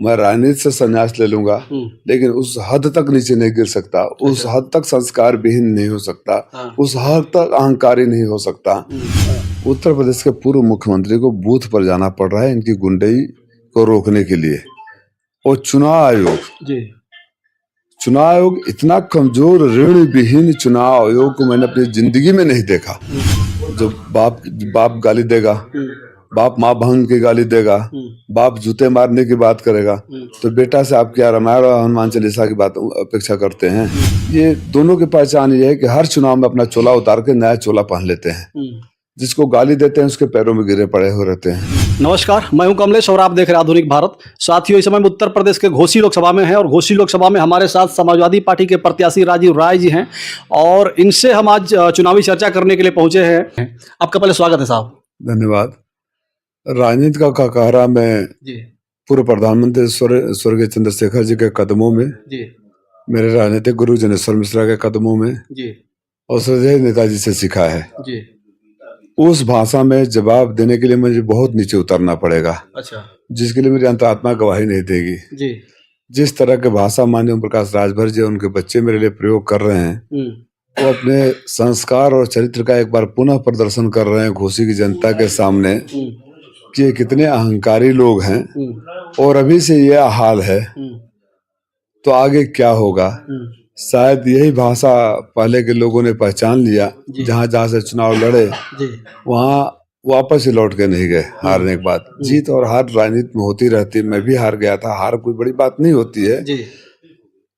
मैं राजनीति से संन्यास ले लूंगा, लेकिन उस हद तक नीचे नहीं गिर सकता, उस हद तक संस्कार विहीन नहीं हो सकता, उस हद तक अहंकारी नहीं हो सकता। उत्तर प्रदेश के पूर्व मुख्यमंत्री को बूथ पर जाना पड़ रहा है इनकी गुंडई को रोकने के लिए। और चुनाव आयोग इतना कमजोर, ऋण विहीन चुनाव आयोग को मैंने अपनी जिंदगी में नहीं देखा। जो बाप गाली देगा, बाप माँ बहन की गाली देगा, बाप जूते मारने की बात करेगा, तो बेटा से आप क्या रामायण और हनुमान चालीसा की बात अपेक्षा करते हैं? ये दोनों की पहचान ये है कि हर चुनाव में अपना चोला उतार के नया चोला पहन लेते हैं। जिसको गाली देते हैं उसके पैरों में गिरे पड़े हो रहते हैं। नमस्कार, मैं हूं कमलेश और आप देख रहे हैं आधुनिक भारत। साथियों, इस समय हम उत्तर प्रदेश के घोसी लोकसभा में हैं और घोसी लोकसभा में हमारे साथ समाजवादी पार्टी के प्रत्याशी राजीव राय जी हैं और इनसे हम आज चुनावी चर्चा करने के लिए पहुंचे हैं। आपका पहले स्वागत है साहब। धन्यवाद। राजनीति का काकारा में पूर्व प्रधानमंत्री स्वर्गीय चंद्रशेखर जी के कदमों में, मेरे राजनीतिक गुरु जनेश्वर मिश्रा के कदमों में और श्रद्धेय नेताजी से सीखा है। उस भाषा में जवाब देने के लिए मुझे बहुत नीचे उतरना पड़ेगा। अच्छा। जिसके लिए मेरी अंतरात्मा गवाही नहीं देगी। जिस तरह के भाषा माननीय ओम प्रकाश राजभर जी उनके बच्चे मेरे लिए प्रयोग कर रहे हैं, वो अपने संस्कार और चरित्र का एक बार पुनः प्रदर्शन कर रहे हैं घोसी की जनता के सामने कि ये कितने अहंकारी लोग हैं और अभी से यह हाल है तो आगे क्या होगा। शायद यही भाषा पहले के लोगों ने पहचान लिया, जहां से चुनाव लड़े वहां वापस ही लौट के नहीं गए हारने के बाद। जीत और हार राजनीति में होती रहती है, मैं भी हार गया था, हार कोई बड़ी बात नहीं होती है।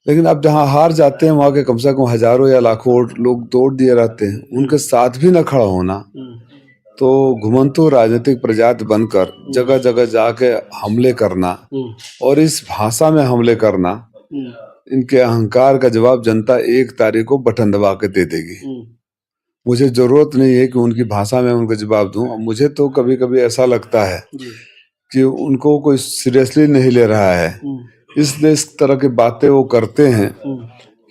लेकिन अब जहां हार जाते हैं वहां के कम से कम हजारों या लाखों लोग तोड़ दिए रहते हैं, उनके साथ भी न खड़ा होना, तो घुमंतु राजनीतिक प्रजाति बनकर जगह जगह जाके हमले करना और इस भाषा में हमले करना, इनके अहंकार का जवाब जनता 1 तारीख को बटन दबा के दे देगी। मुझे जरूरत नहीं है कि उनकी भाषा में उनको जवाब दूं। मुझे तो कभी कभी ऐसा लगता है कि उनको कोई सीरियसली नहीं ले रहा है, इसलिए इस तरह की बातें वो करते हैं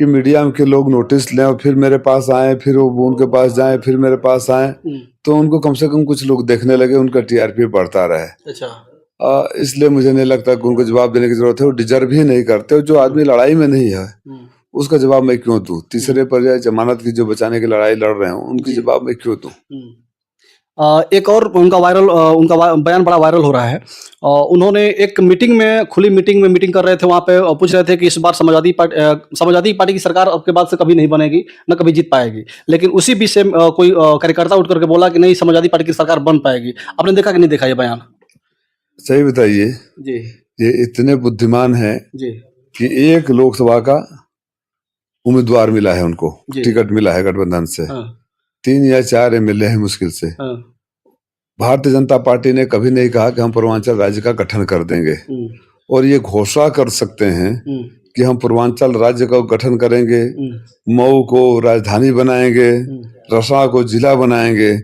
कि मीडिया के लोग नोटिस लें और फिर मेरे पास आए, फिर वो उनके पास जाएं, फिर मेरे पास आए, तो उनको कम से कम कुछ लोग देखने लगे, उनका टीआरपी बढ़ता रहे। अच्छा। इसलिए मुझे नहीं लगता कि उनको जवाब देने की जरूरत है। वो डिजर्व ही नहीं करते। जो आदमी लड़ाई में नहीं है उसका जवाब मैं क्यों दूं? तीसरे पर जमानत की जो बचाने की लड़ाई लड़ रहे हैं उनकी जवाब मैं क्यों दूं? एक और उनका बयान बड़ा वायरल हो रहा है। उन्होंने एक मीटिंग में, खुली मीटिंग में मीटिंग कर रहे थे, वहां पे पूछ रहे थे कि इस बार समाजवादी पार्टी की सरकार अब के बाद से कभी नहीं बनेगी, न कभी जीत पाएगी। लेकिन उसी बीच से कोई कार्यकर्ता उठ करके बोला कि नहीं, समाजवादी पार्टी की सरकार बन पाएगी। आपने देखा कि नहीं देखा ये बयान? सही बताइए जी। ये इतने बुद्धिमान है कि एक लोकसभा का उम्मीदवार मिला है उनको, टिकट मिला है गठबंधन से। 3 या 4 एमएलए हैं मुश्किल से। भारतीय जनता पार्टी ने कभी नहीं कहा कि हम पूर्वांचल राज्य का गठन कर देंगे, और ये घोषणा कर सकते हैं कि हम पूर्वांचल राज्य का गठन करेंगे, मऊ को राजधानी बनाएंगे, रसा को जिला बनाएंगे।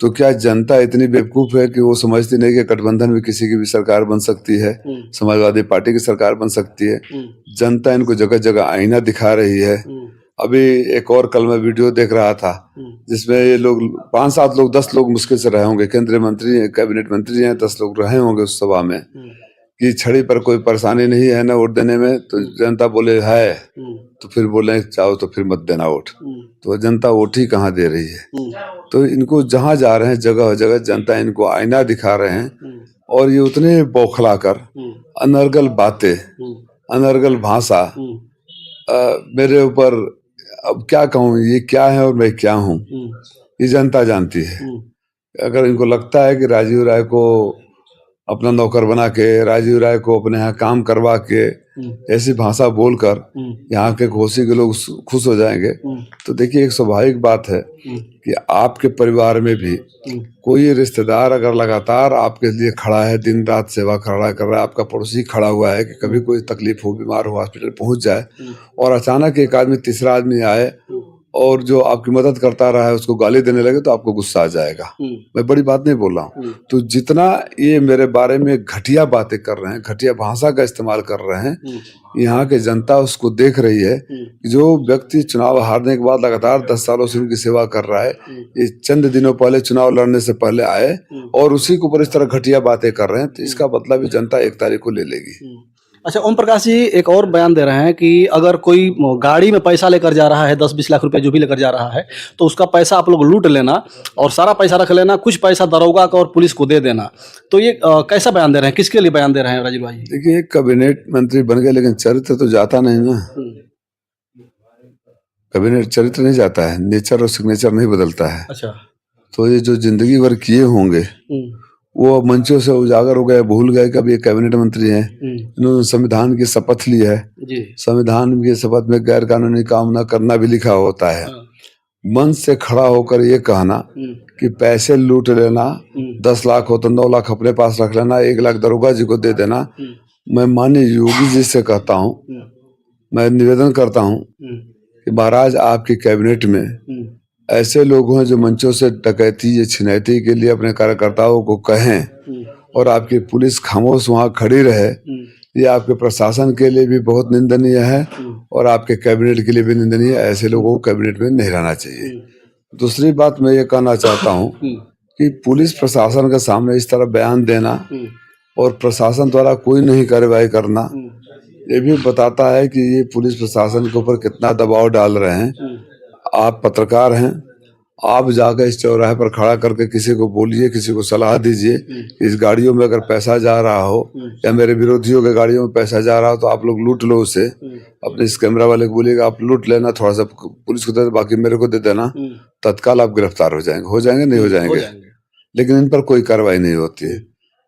तो क्या जनता इतनी बेवकूफ है कि वो समझती नहीं कि गठबंधन में किसी की भी सरकार बन सकती है, समाजवादी पार्टी की सरकार बन सकती है? जनता इनको जगह जगह आईना दिखा रही है। अभी एक और कल मैं वीडियो देख रहा था जिसमें ये लोग 5-7 लोग, 10 लोग मुश्किल से रहे होंगे, केंद्रीय मंत्री हैं, कैबिनेट मंत्री हैं, 10 लोग रहे होंगे उस सभा में, कि छड़ी पर कोई परेशानी नहीं है ना वोट देने में। तो जनता बोले है, तो फिर बोले चाहो तो फिर मत देना वोट। तो जनता वोट ही कहाँ दे रही है? तो इनको जहां जा रहे हैं जगह जगह जनता इनको आईना दिखा रहे हैं, और ये उतने बौखला कर अनर्गल बातें, अनर्गल भाषा, मेरे ऊपर अब क्या कहूँ, ये क्या है और मैं क्या हूँ, ये जनता जानती है। अगर इनको लगता है कि राजीव राय को अपना नौकर बना के, राजीव राय को अपने यहाँ काम करवा के, ऐसी भाषा बोलकर यहाँ के घोसी के लोग खुश हो जाएंगे, तो देखिए एक स्वाभाविक बात है कि आपके परिवार में भी कोई रिश्तेदार अगर लगातार आपके लिए खड़ा है, दिन रात सेवा खड़ा कर रहा है, आपका पड़ोसी खड़ा हुआ है कि कभी कोई तकलीफ हो, बीमार हो, हॉस्पिटल पहुंच जाए, और अचानक एक आदमी, तीसरा आदमी आए और जो आपकी मदद करता रहा है उसको गाली देने लगे तो आपको गुस्सा आ जाएगा। मैं बड़ी बात नहीं बोल रहा हूँ। तो जितना ये मेरे बारे में घटिया बातें कर रहे हैं, घटिया भाषा का इस्तेमाल कर रहे हैं, यहाँ की जनता उसको देख रही है कि जो व्यक्ति चुनाव हारने के बाद लगातार 10 सालों से उनकी सेवा कर रहा है, ये चंद दिनों पहले चुनाव लड़ने से पहले आए और उसी के ऊपर इस तरह घटिया बातें कर रहे हैं, तो इसका मतलब भी जनता 1 तारीख को ले लेगी। अच्छा, ओम प्रकाश जी एक और बयान दे रहे हैं कि अगर कोई गाड़ी में पैसा लेकर जा रहा है, 10-20 लाख रुपए जो भी लेकर जा रहा है, तो उसका पैसा आप लोग लूट लेना और सारा पैसा रख लेना, कुछ पैसा दरोगा को और पुलिस को दे देना। तो ये कैसा बयान दे रहे हैं, किसके लिए बयान दे रहे हैं राजीव भाई? देखिए, एक कैबिनेट मंत्री बन गए लेकिन चरित्र तो जाता नहीं ना। कैबिनेट चरित्र नहीं जाता है, नेचर और सिग्नेचर नहीं बदलता है। अच्छा, तो ये जो जिंदगी भर किए होंगे वो मंचों से उजागर हो गए, भूल गए कि अब ये कैबिनेट मंत्री हैं। इन्होंने संविधान की शपथ ली है। संविधान की शपथ में गैर कानूनी काम न करना भी लिखा होता है। मन से खड़ा होकर ये कहना कि पैसे लूट लेना, 10 लाख हो तो 9 लाख अपने पास रख लेना, 1 लाख दरोगा जी को दे देना। मैं माननीय योगी जी से कहता हूँ, मैं निवेदन करता हूँ कि महाराज आपकी कैबिनेट में ऐसे लोग हैं जो मंचों से डकैती या छिनैती के लिए अपने कार्यकर्ताओं को कहें और आपकी पुलिस खामोश वहां खड़ी रहे, ये आपके प्रशासन के लिए भी बहुत निंदनीय है और आपके कैबिनेट के लिए भी निंदनीय है। ऐसे लोगों को कैबिनेट में नहीं रहना चाहिए। दूसरी बात मैं ये कहना चाहता हूँ कि पुलिस प्रशासन के सामने इस तरह बयान देना और प्रशासन द्वारा कोई नहीं कार्रवाई करना, ये भी बताता है कि ये पुलिस प्रशासन के ऊपर कितना दबाव डाल रहे हैं। आप पत्रकार हैं, आप जाकर इस चौराहे पर खड़ा करके किसी को बोलिए, किसी को सलाह दीजिए कि इस गाड़ियों में अगर पैसा जा रहा हो या मेरे विरोधियों के गाड़ियों में पैसा जा रहा हो तो आप लोग लूट लो उसे। अपने इस कैमरा वाले को बोलिएगा आप लूट लेना, थोड़ा सा पुलिस को दे, बाकी मेरे को दे देना, तत्काल आप गिरफ्तार हो जाएंगे नहीं हो जाएंगे, लेकिन इन पर कोई कार्रवाई नहीं होती है।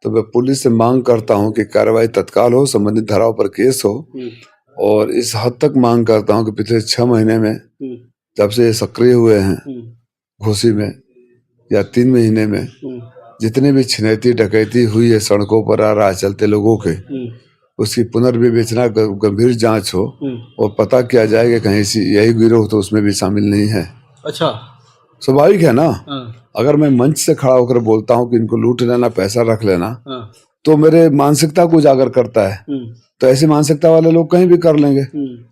तो मैं पुलिस से मांग करता हूँ कि कार्रवाई तत्काल हो, संबंधित धाराओं पर केस हो। और इस हद तक मांग करता हूँ कि पिछले 6 महीने में जब से ये सक्रिय हुए हैं घोसी में, या 3 महीने में जितने भी छिनैती डकैती हुई है सड़कों पर आ राह चलते लोगों के, उसकी पुनर्विवेचना गंभीर जांच हो और पता किया जाए कि कहीं यही गिरोह तो उसमें भी शामिल नहीं है। अच्छा, स्वाभाविक है ना। अगर मैं मंच से खड़ा होकर बोलता हूँ कि इनको लूट लेना, पैसा रख लेना, तो मेरे मानसिकता को उजागर करता है। तो ऐसी मानसिकता वाले लोग कहीं भी कर लेंगे।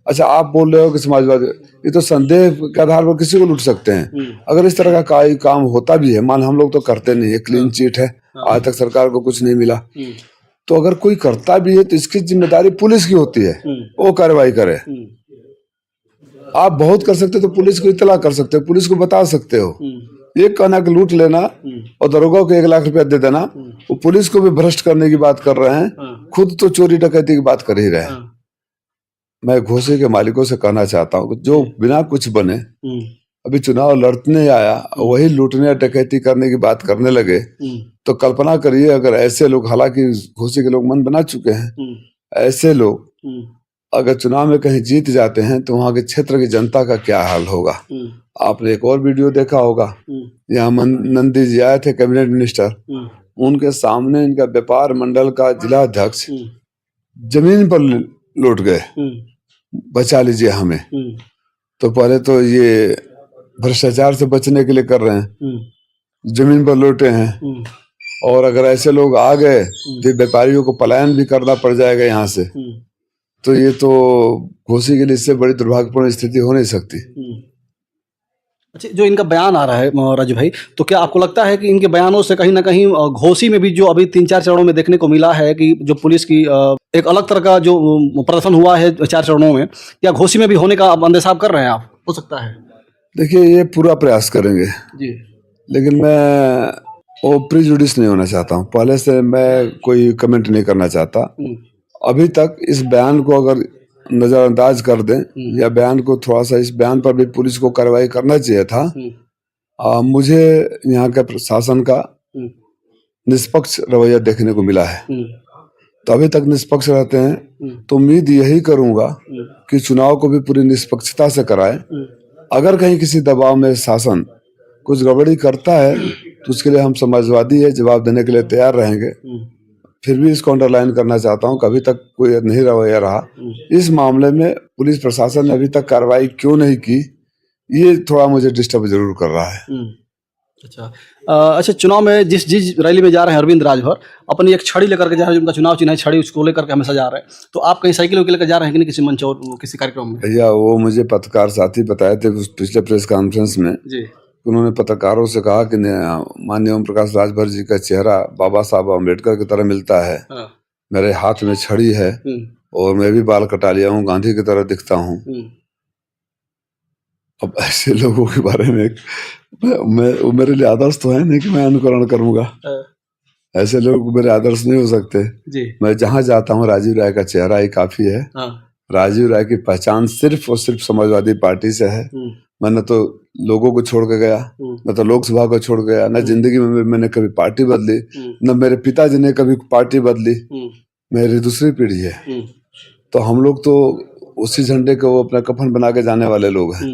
अच्छा, आप बोल रहे हो कि समाजवादी, ये तो संदेह के आधार पर किसी को लूट सकते हैं। अगर इस तरह का कोई काम होता भी है, मान हम लोग तो करते नहीं है, क्लीन चिट है, आज तक सरकार को कुछ नहीं मिला, तो अगर कोई करता भी है तो इसकी जिम्मेदारी पुलिस की होती है, वो कार्रवाई करे। आप बहुत कर सकते हो तो पुलिस को इत्तला कर सकते हो, पुलिस को बता सकते हो। ये कहना कि लूट लेना और दरोगा को 1 लाख रुपया दे देना, वो पुलिस को भी भ्रष्ट करने की बात कर रहे हैं, खुद तो चोरी डकैती की बात कर ही रहे हैं। मैं घोसी के मालिकों से कहना चाहता हूँ कि जो बिना कुछ बने अभी चुनाव लड़ने आया, वही लूटने या डकैती करने की बात करने लगे, तो कल्पना करिए अगर ऐसे लोग, हालांकि घोसी के लोग मन बना चुके हैं, ऐसे लोग अगर चुनाव में कहीं जीत जाते हैं तो वहां के क्षेत्र की जनता का क्या हाल होगा। आपने एक और वीडियो देखा होगा, यहाँ नंदी जी आए थे कैबिनेट मिनिस्टर, उनके सामने इनका व्यापार मंडल का जिला अध्यक्ष जमीन पर लौट गए, बचा लीजिए हमें। तो पहले तो ये भ्रष्टाचार से बचने के लिए कर रहे हैं, जमीन पर लौटे हैं, और अगर ऐसे लोग आ गए तो व्यापारियों को पलायन भी करना पड़ जाएगा यहाँ से। तो ये तो घोसी के लिए इससे बड़ी दुर्भाग्यपूर्ण स्थिति हो नहीं सकती। अच्छा, जो इनका बयान आ रहा है राजू भाई, तो क्या आपको लगता है कि इनके बयानों से कहीं ना कहीं घोसी में भी जो अभी 3-4 चरणों में देखने को मिला है कि जो पुलिस की एक अलग तरह का जो प्रदर्शन हुआ है 4 चरणों में, क्या घोसी में भी होने का अंदेशा कर रहे हैं आप? हो सकता है। देखिए, ये पूरा प्रयास करेंगे जी, लेकिन मैं वो प्रिजुडिस नहीं होना चाहता हूँ। पहले से मैं कोई कमेंट नहीं करना चाहता। अभी तक इस बयान को अगर नजरअंदाज कर दें या बयान को थोड़ा सा, इस बयान पर भी पुलिस को कार्रवाई करना चाहिए था। मुझे यहाँ के प्रशासन का निष्पक्ष रवैया देखने को मिला है, तो अभी तक निष्पक्ष रहते हैं। तो उम्मीद यही करूंगा कि चुनाव को भी पूरी निष्पक्षता से कराएं। अगर कहीं किसी दबाव में शासन कुछ गड़बड़ी करता है तो उसके लिए हम समाजवादी है, जवाब देने के लिए तैयार रहेंगे। फिर भी इसको अंडरलाइन करना चाहता हूं कि अभी तक कोई नहीं रवैया रहा। इस मामले में पुलिस प्रशासन ने अभी तक कार्रवाई क्यों नहीं की, ये थोड़ा मुझे डिस्टर्ब जरूर कर रहा है। अच्छा। अच्छा, चुनाव में जिस जिस रैली में जा रहे हैं अरविंद राजभर, अपनी एक छड़ी लेकर के जा रहे हैं, जिनका चुनाव चिन्ह है छड़ी, उसको लेकर के हमेशा जा रहे हैं। तो आप कहीं साइकिल वाइकिल लेकर जा रहे हैं कि नहीं, किसी मंच और किसी कार्यक्रम में? भैया वो मुझे पत्रकार साथी बताए थे पिछले प्रेस कॉन्फ्रेंस में जी। उन्होंने पत्रकारों से कहा कि माननीय ओम प्रकाश राजभर जी का चेहरा बाबा साहब अम्बेडकर की तरह मिलता है। हाँ। मेरे मेरे हाथ में छड़ी है और मैं भी बाल कटा लिया हूँ, गांधी की तरह दिखता हूँ। अब ऐसे लोगों के बारे में मैं मेरे लिए आदर्श तो है नहीं कि मैं अनुकरण करूंगा। ऐसे लोग मेरे आदर्श नहीं हो सकते जी। मैं जहां जाता हूं राजीव राय का चेहरा ही काफी है। राजीव राय की पहचान सिर्फ और सिर्फ समाजवादी पार्टी से है। मैंने तो लोगों को छोड़ के गया, न तो लोकसभा को छोड़ गया, न जिंदगी में मैंने कभी पार्टी बदली, न मेरे पिताजी ने कभी पार्टी बदली। मेरी दूसरी पीढ़ी है, तो हम लोग तो उसी झंडे को अपना कफन बना के जाने वाले लोग हैं,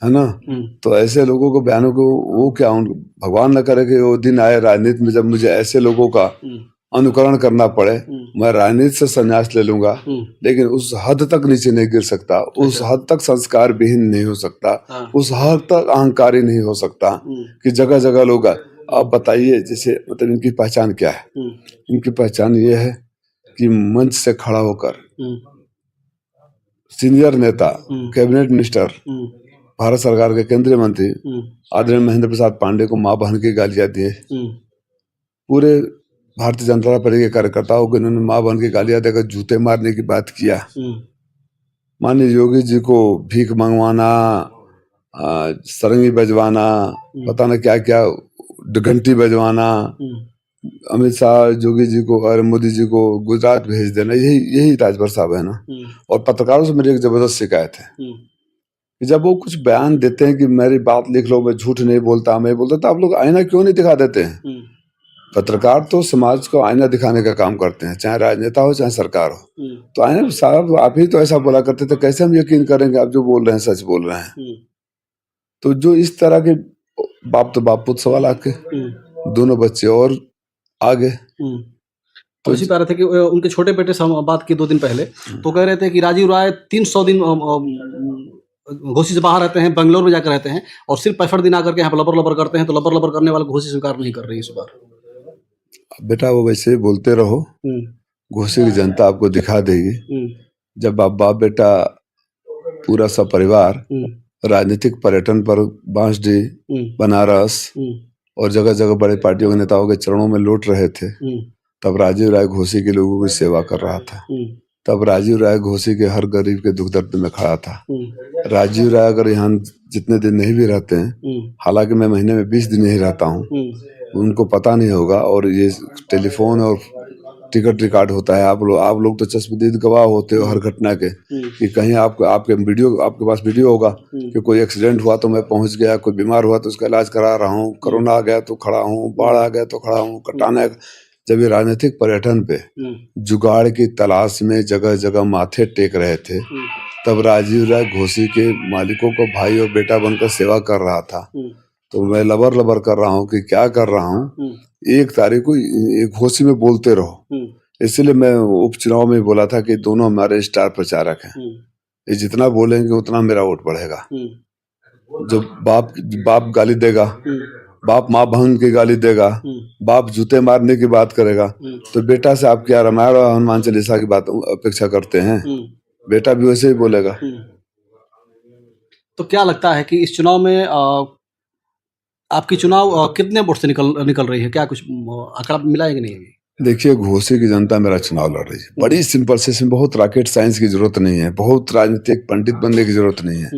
है ना। तो ऐसे लोगों को बयानों को वो क्या, भगवान न करे कि वो दिन आए राजनीति में जब मुझे ऐसे लोगों का अनुकरण करना पड़े। मैं राजनीति से संन्यास ले लूंगा, लेकिन उस हद तक नीचे नहीं गिर सकता, उस हद तक संस्कार विहीन नहीं हो सकता, उस हद तक अहंकारी नहीं हो सकता कि जगह जगह लोग। आप बताइए, जैसे मतलब इनकी पहचान क्या है? इनकी पहचान ये है कि मंच से खड़ा होकर सीनियर नेता, कैबिनेट मिनिस्टर, भारत सरकार के केंद्रीय मंत्री आदरणीय महेंद्र प्रसाद पांडे को मां बहन की गालियां दिए। पूरे भारतीय जनता पार्टी के कार्यकर्ताओं को इन्होंने मां बहन की गालियां देकर जूते मारने की बात किया। माननीय योगी जी को भीख मंगवाना, सरंगी बजवाना, पता न क्या क्या, घंटी बजवाना, अमित शाह योगी जी को और मोदी जी को गुजरात भेज देना, यही राजभर साहब है ना। और पत्रकारों से मेरी एक जबरदस्त शिकायत है, जब वो कुछ बयान देते हैं कि मेरी बात लिख लो, मैं झूठ नहीं बोलता, मैं बोलता, तो आप लोग आईना क्यों नहीं दिखा देते हैं? पत्रकार तो समाज को आईना दिखाने का काम करते हैं, चाहे राजनेता हो चाहे सरकार हो। तो आईना साहब आप ही तो ऐसा बोला करते थे, कैसे हम यकीन करेंगे आप जो बोल रहे हैं सच बोल रहे हैं? तो जो इस तरह के बाप तो बाप पुत सवाल आके दोनों बच्चे और आगे। तो इसी तरह थे कि उनके छोटे बेटे से हम बात की 2 दिन पहले, तो कह रहे थे कि राजीव राय 300 दिन घोसी से बाहर रहते हैं, बेंगलोर में जाकर रहते हैं, और सिर्फ 65 दिन आकर के यहाँ पर लबर लबर करते हैं। तो लबर लबर करने वाले घोसी स्वीकार नहीं कर रही इस बार। बेटा वो वैसे बोलते रहो, घोसी की जनता आपको दिखा देगी। जब आप बाप बेटा पूरा सब परिवार राजनीतिक पर्यटन पर बांसडीह, बनारस और जगह जगह बड़े पार्टियों के नेताओं के चरणों में लौट रहे थे, तब राजीव राय घोसी के लोगों की सेवा कर रहा था। तब राजीव राय घोसी के हर गरीब के दुख दर्द में खड़ा था। राजीव राय अगर यहाँ जितने दिन नहीं भी रहते हैं, हालांकि मैं महीने में 20 दिन नहीं रहता हूँ, उनको पता नहीं होगा। और ये टेलीफोन और टिकट रिकॉर्ड होता है, आप लोग तो चश्मदीद गवाह होते हो हर घटना के, कि कहीं आपके पास वीडियो होगा कि कोई एक्सीडेंट हुआ तो मैं पहुंच गया, कोई बीमार हुआ तो उसका इलाज करा रहा हूँ, कोरोना आ गया तो खड़ा हूँ, बाढ़ आ गया तो खड़ा हूँ, कटाना। जब ये राजनीतिक पर्यटन पे जुगाड़ की तलाश में जगह जगह माथे टेक रहे थे, तब राजीव राय घोसी के मालिकों को भाई और बेटा बनकर सेवा कर रहा था। तो मैं लबर लबर कर रहा हूँ कि क्या कर रहा हूँ, 1 तारीख को घोसी में बोलते रहो। इसलिए मैं उपचुनाव में बोला था कि दोनों हमारे स्टार प्रचारक हैं, ये जितना बोलेंगे उतना मेरा वोट बढ़ेगा। जो बाप गाली देगा, बाप माँ बहन की गाली देगा, बाप जूते मारने की बात करेगा, तो बेटा से आप क्या रामायण और हनुमान चालीसा की बात अपेक्षा करते हैं? बेटा भी वैसे ही बोलेगा। तो क्या लगता है कि इस चुनाव में आपकी चुनाव कितने वोट से निकल रही है? क्या कुछ आंकड़ा मिला है कि नहीं? देखिए, घोसी की जनता मेरा चुनाव लड़ रही है, बड़ी सिंपल से, बहुत रॉकेट साइंस की जरूरत नहीं है, बहुत राजनीतिक पंडित बनने की जरूरत नहीं है।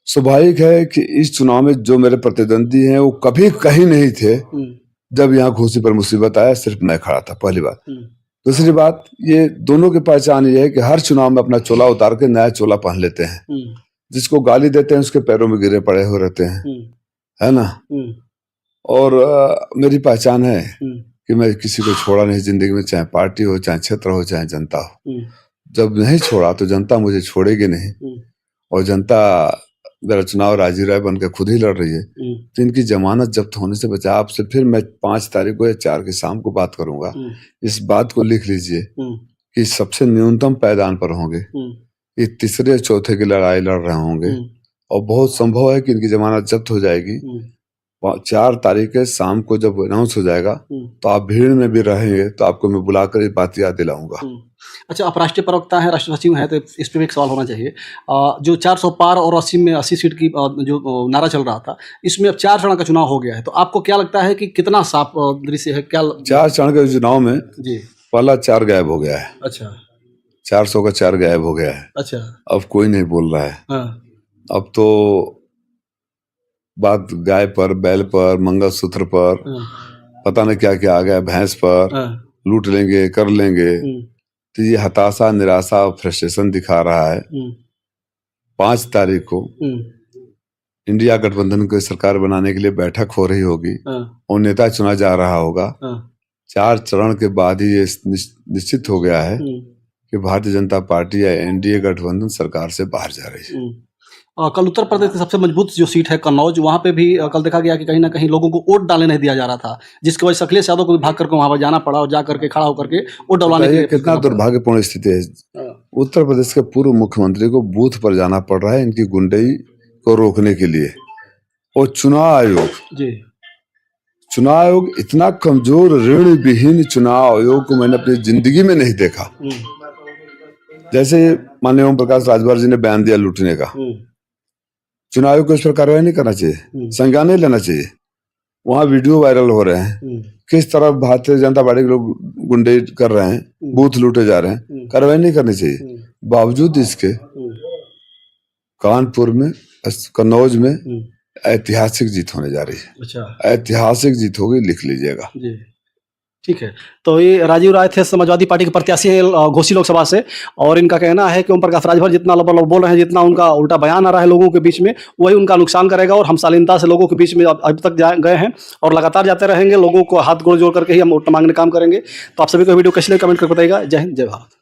स्वाभाविक है कि इस चुनाव में जो मेरे प्रतिद्वंदी हैं वो कभी कहीं नहीं थे जब यहाँ घोसी पर मुसीबत आया, सिर्फ मैं खड़ा था, पहली बात। दूसरी बात, ये दोनों की पहचान ये है कि हर चुनाव में अपना चोला उतार के नया चोला पहन लेते हैं, जिसको गाली देते हैं उसके पैरों में गिरे पड़े हो रहते हैं, है ना। और मेरी पहचान है कि मैं किसी को छोड़ा नहीं जिंदगी में, चाहे पार्टी हो, चाहे क्षेत्र हो, चाहे जनता हो। जब नहीं छोड़ा तो जनता मुझे छोड़ेगी नहीं, और जनता मेरा चुनाव राजीव राय बनकर खुद ही लड़ रही है। तो इनकी जमानत जब्त होने से बचा। आपसे फिर मैं 5 तारीख को या 4 की शाम को बात करूंगा। इस बात को लिख लीजिए कि सबसे न्यूनतम पायदान पर होंगे, ये तीसरे चौथे की लड़ाई लड़ रहे होंगे, और बहुत संभव है कि इनकी जमानत जब्त हो जाएगी। 4 तारीख के शाम को जब अनाउंस हो जाएगा तो आप भीड़ में भी रहेंगे तो आपको मैं बुलाकर ये बात याद दिलाऊंगा। अच्छा, आप राष्ट्रीय प्रवक्ता हैं, राष्ट्रीय सचिव हैं, तो इस पे भी एक सवाल होना चाहिए। जो 400 पार और 80 में 80 सीट की जो नारा चल रहा था, इसमें अब 4 चरण का चुनाव हो गया है, तो आपको क्या लगता है कि कितना साफ दृश्य है? क्या 4 चरण के चुनाव में जी पहला 4 गायब हो गया है। अच्छा, 400 का 4 गायब हो गया है। अच्छा, अब कोई नहीं बोल रहा है। हाँ, अब तो बात गाय पर, बैल पर, मंगलसूत्र पर, पता नहीं क्या क्या आ गया, भैंस पर, लूट लेंगे, कर लेंगे। तो ये हताशा, निराशा और फ्रस्ट्रेशन दिखा रहा है। 5 तारीख को इंडिया गठबंधन को सरकार बनाने के लिए बैठक हो रही होगी और नेता चुना जा रहा होगा। 4 चरण के बाद ही ये निश्चित हो गया है कि भारतीय जनता पार्टी या एनडीए गठबंधन सरकार से बाहर जा रही है। कल उत्तर प्रदेश की सबसे मजबूत जो सीट है कन्नौज, वहाँ पे भी कल देखा गया कि कहीं ना कहीं लोगों को वोट डालने नहीं दिया जा रहा था, जिसकी वजह से अखिलेश यादव को भी भाग करके वहाँ पर जाना पड़ा और जा करके खड़ा होकर के वोट डलवाने के लिए। कितना दुर्भाग्यपूर्ण स्थिति है। उत्तर प्रदेश के पूर्व मुख्यमंत्री को बूथ पर जाना पड़ रहा है इनकी गुंडई को रोकने के लिए। और चुनाव आयोग इतना कमजोर, ऋण विहीन चुनाव आयोग को मैंने अपनी जिंदगी में नहीं देखा। जैसे माननीय ओम प्रकाश राजभर जी ने बयान दिया लूटने का, चुनाव आयोग को इस पर कार्रवाई नहीं करना चाहिए, संज्ञान नहीं लेना चाहिए। वहां वीडियो वायरल हो रहे हैं किस तरह भारतीय जनता पार्टी के लोग गुंडे कर रहे हैं, बूथ लूटे जा रहे हैं, कार्रवाई नहीं करनी चाहिए। बावजूद इसके कानपुर में, कन्नौज में ऐतिहासिक जीत होने जा रही है। अच्छा, ऐतिहासिक जीत होगी, लिख लीजिएगा। जी, ठीक है। तो ये राजीव राय थे, समाजवादी पार्टी के प्रत्याशी हैं घोसी लोकसभा से, और इनका कहना है कि ओम प्रकाश राजभर जितना बोल रहे हैं, जितना उनका उल्टा बयान आ रहा है लोगों के बीच में, वही उनका नुकसान करेगा। और हम शालीनता से लोगों के बीच में अभी तक गए हैं और लगातार जाते रहेंगे। लोगों को हाथ गोड़ जोड़ करके ही हम वोट मांगने काम करेंगे। तो आप सभी को वीडियो कैसे लगे कमेंट करके बताइएगा। जय हिंद, जय भारत।